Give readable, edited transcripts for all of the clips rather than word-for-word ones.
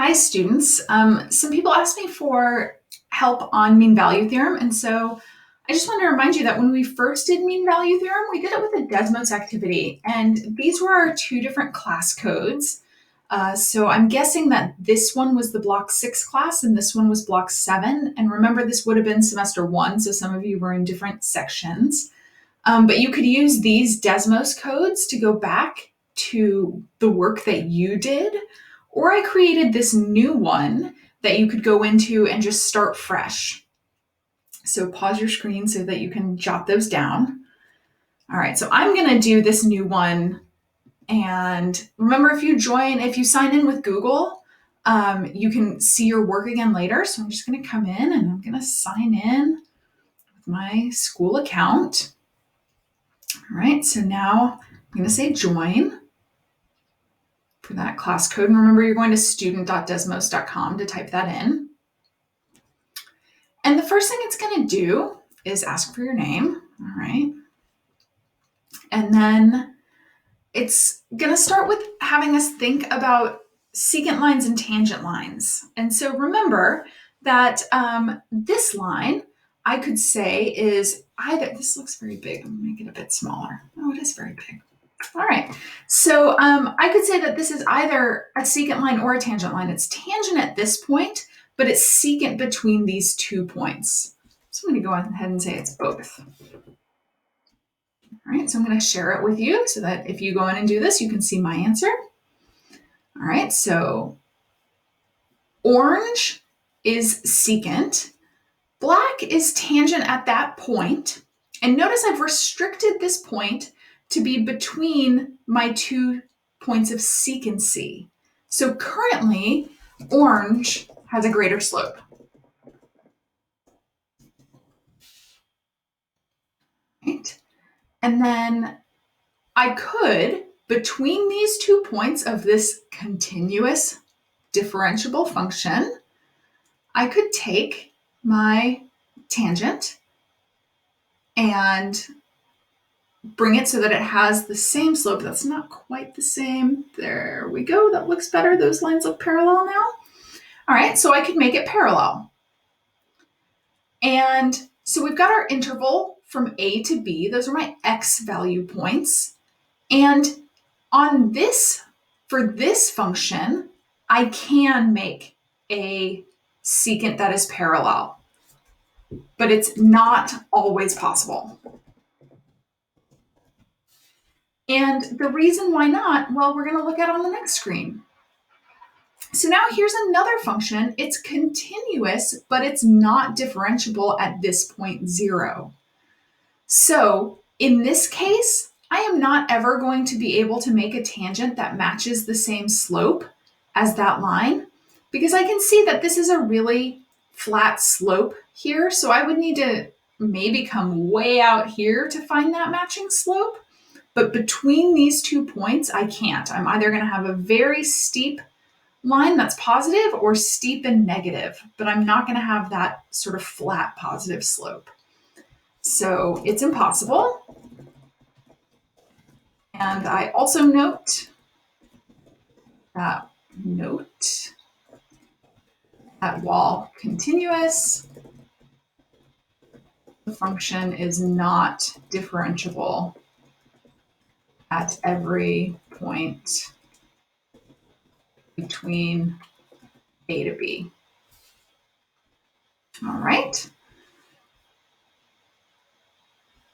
Hi, students. Some people asked me for help on mean value theorem, and so I just want to remind you that when we first did mean value theorem, we did it with a Desmos activity, and these were our two different class codes. So I'm guessing that this one was the block 6 class and this one was block 7. And remember, this would have been semester 1, so some of you were in different sections. But you could use these Desmos codes to go back to the work that you did, or I created this new one that you could go into and just start fresh. So pause your screen so that you can jot those down. All right, so I'm gonna do this new one. And remember, if you sign in with Google, you can see your work again later. So I'm just gonna come in and I'm gonna sign in with my school account. All right, so now I'm gonna say join for that class code. And remember, you're going to student.desmos.com to type that in. And the first thing it's going to do is ask for your name. All right. And then it's going to start with having us think about secant lines and tangent lines. And so remember that this line, I could say is either, this looks very big. I'm going to make it a bit smaller. Oh, it is very big. All right, so I could say that this is either a secant line or a tangent line. It's tangent at this point, but it's secant between these 2 points. So I'm going to go ahead and say it's both. All right, so I'm going to share it with you so that if you go in and do this, you can see my answer. All right, so orange is secant. Black is tangent at that point. And notice I've restricted this point to be between my 2 points of secancy. So currently, orange has a greater slope. Right? And then I could, between these 2 points of this continuous differentiable function, I could take my tangent and bring it so that it has the same slope. That's not quite the same. There we go. That looks better. Those lines look parallel now. All right, so I could make it parallel. And so we've got our interval from A to B. Those are my X value points. And on this, for this function, I can make a secant that is parallel, but it's not always possible. And the reason why not, well, we're going to look at on the next screen. So now here's another function. It's continuous, but it's not differentiable at this point 0. So in this case, I am not ever going to be able to make a tangent that matches the same slope as that line, because I can see that this is a really flat slope here. So I would need to maybe come way out here to find that matching slope. But between these 2 points, I can't. I'm either going to have a very steep line that's positive or steep and negative, but I'm not going to have that sort of flat positive slope. So it's impossible. And I also note that while continuous, the function is not differentiable at every point between A to B. All right.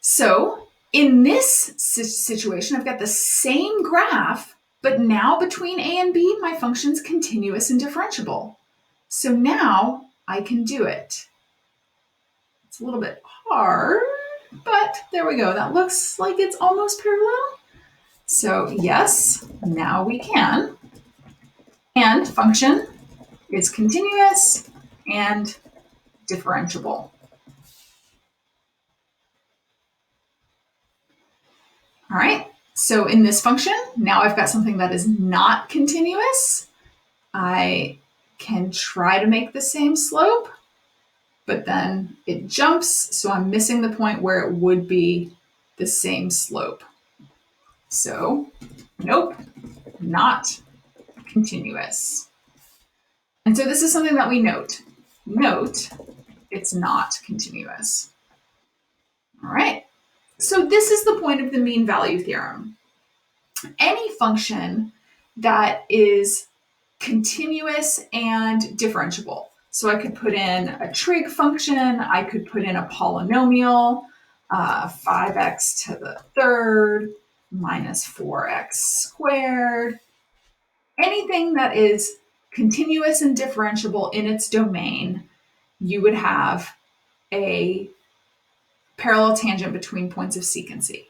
So in this situation, I've got the same graph, but now between A and B, my function's continuous and differentiable. So now I can do it. It's a little bit hard, but there we go. That looks like it's almost parallel. So yes, now we can. And function is continuous and differentiable. All right, so in this function, now I've got something that is not continuous. I can try to make the same slope, but then it jumps, so I'm missing the point where it would be the same slope. So, nope, not continuous. And so this is something that we note. Note, it's not continuous. All right. So this is the point of the mean value theorem. Any function that is continuous and differentiable. So I could put in a trig function, I could put in a polynomial, 5x to the third minus 4x squared. Anything that is continuous and differentiable in its domain, you would have a parallel tangent between points of C and C.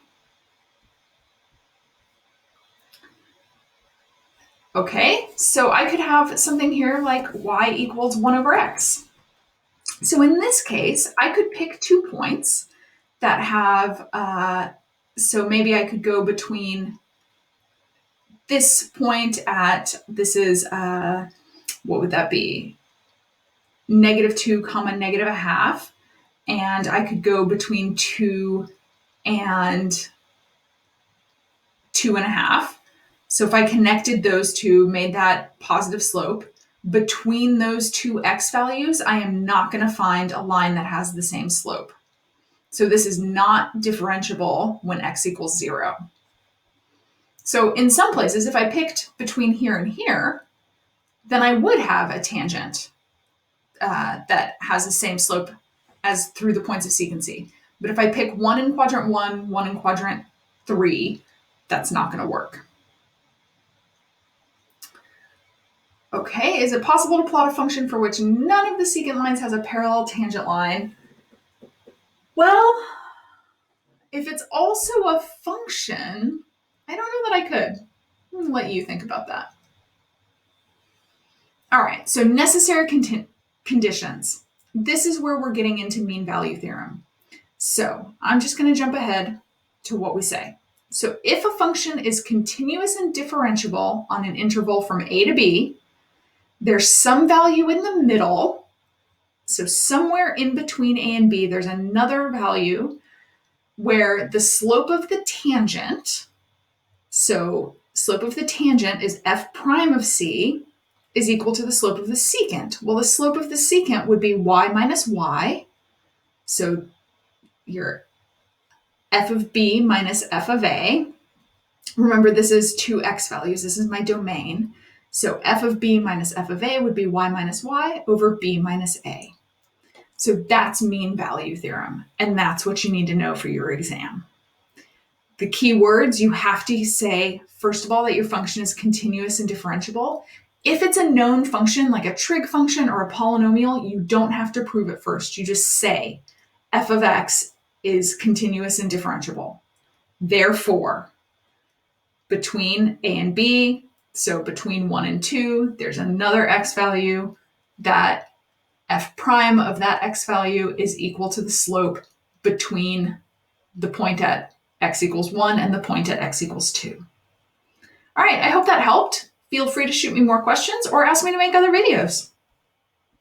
Okay, so I could have something here like y equals 1 over x. So in this case, I could pick 2 points that have, so maybe I could go between this point at, this is, what would that be? -2 comma -1/2. And I could go between 2 and 2.5. So if I connected those two, made that positive slope, between those two x values, I am not going to find a line that has the same slope. So this is not differentiable when x equals 0. So in some places, if I picked between here and here, then I would have a tangent that has the same slope as through the points of C and C. But if I pick one in quadrant 1, one in quadrant 3, that's not going to work. Okay, is it possible to plot a function for which none of the secant lines has a parallel tangent line? Well, if it's also a function, I don't know that I could. I'm going to let you think about that. All right, so necessary conditions. This is where we're getting into mean value theorem. So I'm just going to jump ahead to what we say. So if a function is continuous and differentiable on an interval from a to b, there's some value in the middle. So somewhere in between a and b, there's another value where the slope of the tangent, so slope of the tangent is f prime of c, is equal to the slope of the secant. Well, the slope of the secant would be y minus y. So your f of b minus f of a. Remember, this is two x values. This is my domain. So f of b minus f of a would be y minus y over b minus a. So that's mean value theorem, and that's what you need to know for your exam. The key words, you have to say, first of all, that your function is continuous and differentiable. If it's a known function, like a trig function or a polynomial, you don't have to prove it first. You just say f of x is continuous and differentiable. Therefore, between a and b, so between 1 and 2, there's another x value that f prime of that x value is equal to the slope between the point at x equals 1 and the point at x equals 2. All right, I hope that helped. Feel free to shoot me more questions or ask me to make other videos.